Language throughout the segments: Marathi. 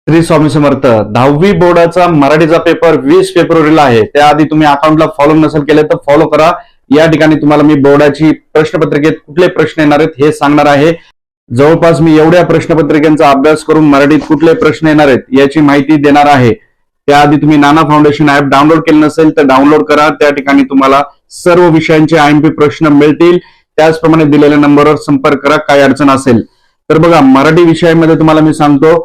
श्री स्वामी समर्थ. 10वी बोर्डाचा मराठीचा पेपर 20 फेब्रुवारीला आहे. त्याआधी तुम्ही अकाउंटला फॉलो नसेल केले तर फॉलो करा. या ठिकाणी तुम्हाला मी बोर्डाची प्रश्नपत्रिकेत कुठले प्रश्न येणार आहेत हे सांगणार आहे. जवळपास मी एवढ्या प्रश्नपत्रिकांचा अभ्यास करून मराठीत कुठले प्रश्न येणार आहेत याची माहिती देणार आहे. त्याआधी तुम्ही नाना फाउंडेशन ऍप डाउनलोड केलं नसेल तर डाउनलोड करा. त्या ठिकाणी तुम्हाला सर्व विषयांचे IMP प्रश्न मिळतील. त्याचप्रमाणे दिलेल्या नंबरवर संपर्क करा काय अडचण असेल तर. बघा, मराठी विषयामध्ये तुम्हाला मी सांगतो,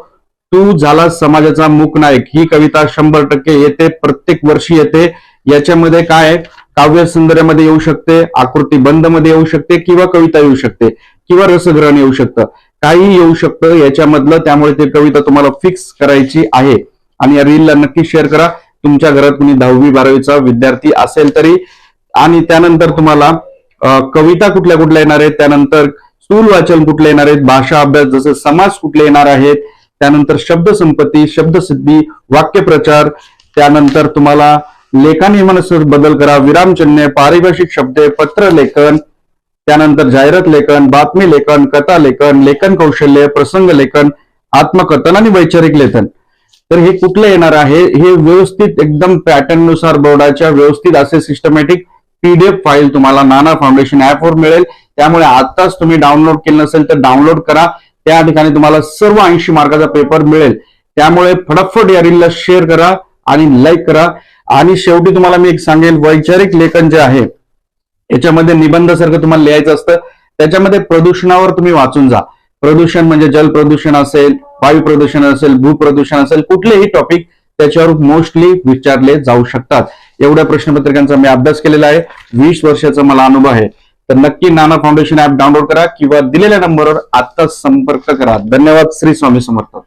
तू झाला समाजाचा मूकनायक ही कविता 100% येते, प्रत्येक वर्षी येते. याच्यामध्ये काय आहे, काव्य सुंदर्यामध्ये येऊ शकते, आकृती बंद मध्ये येऊ शकते, किंवा कविता येऊ शकते, किंवा रसग्रहण येऊ शकतं, काही येऊ शकतं याच्यामधलं. त्यामुळे ते कविता तुम्हाला फिक्स करायची आहे. आणि या रीलला नक्की शेअर करा. तुमच्या घरात कुणी 10वी 12वीचा विद्यार्थी असेल तरी. आणि त्यानंतर तुम्हाला कविता कुठल्या कुठल्या येणार आहेत, त्यानंतर स्थूल वाचन कुठले येणार आहेत, भाषा अभ्यास जसे समास कुठले येणार आहेत, त्यानंतर शब्द संपत्ती, शब्दसिद्धी, वाक्यप्रचार, त्यानंतर तुम्हाला लेखनियमानुसार बदल करा, विरामचिन्हे, पारिभाषिक शब्द, पत्र लेखन, त्यानंतर जाहिरात लेखन, बातमी लेखन, कथा लेखन, लेखन कौशल्य, प्रसंग लेखन, आत्मकथन आणि वैचारिक लेखन. तर हे कुठलं येणार आहे, हे व्यवस्थित एकदम पॅटर्न नुसार बोर्डाच्या व्यवस्थित असे सिस्टमॅटिक PDF फाईल तुम्हाला नाना फाउंडेशन ऍपवर मिळेल. त्यामुळे आताच तुम्ही डाउनलोड केलं नसेल तर डाउनलोड करा. त्या ठिकाणी तुम्हाला सर्व 80 मार्काचा पेपर मिळेल. त्यामुळे फटाफट या रीलला शेअर करा आणि लाईक करा. आणि शेवटी तुम्हाला मी एक सांगेन, वैचारिक लेखन जे आहे याच्यामध्ये निबंधासारखं तुम्हाला लिहायचं असतं. त्याच्यामध्ये प्रदूषणावर तुम्ही वाचून जा. प्रदूषण म्हणजे जल प्रदूषण असेल, वायू प्रदूषण असेल, भूप्रदूषण असेल, कुठलेही टॉपिक त्याच्यावर मोस्टली विचारले जाऊ शकतात. एवढ्या प्रश्नपत्रिकांचा मी अभ्यास केलेला आहे. 20 वर्षाचा मला अनुभव आहे. तर नक्की नाना फाउंडेशन ऍप डाउनलोड करा किंवा दिलेल्या नंबरवर आत्ताच संपर्क करा. धन्यवाद. श्री स्वामी समर्थ.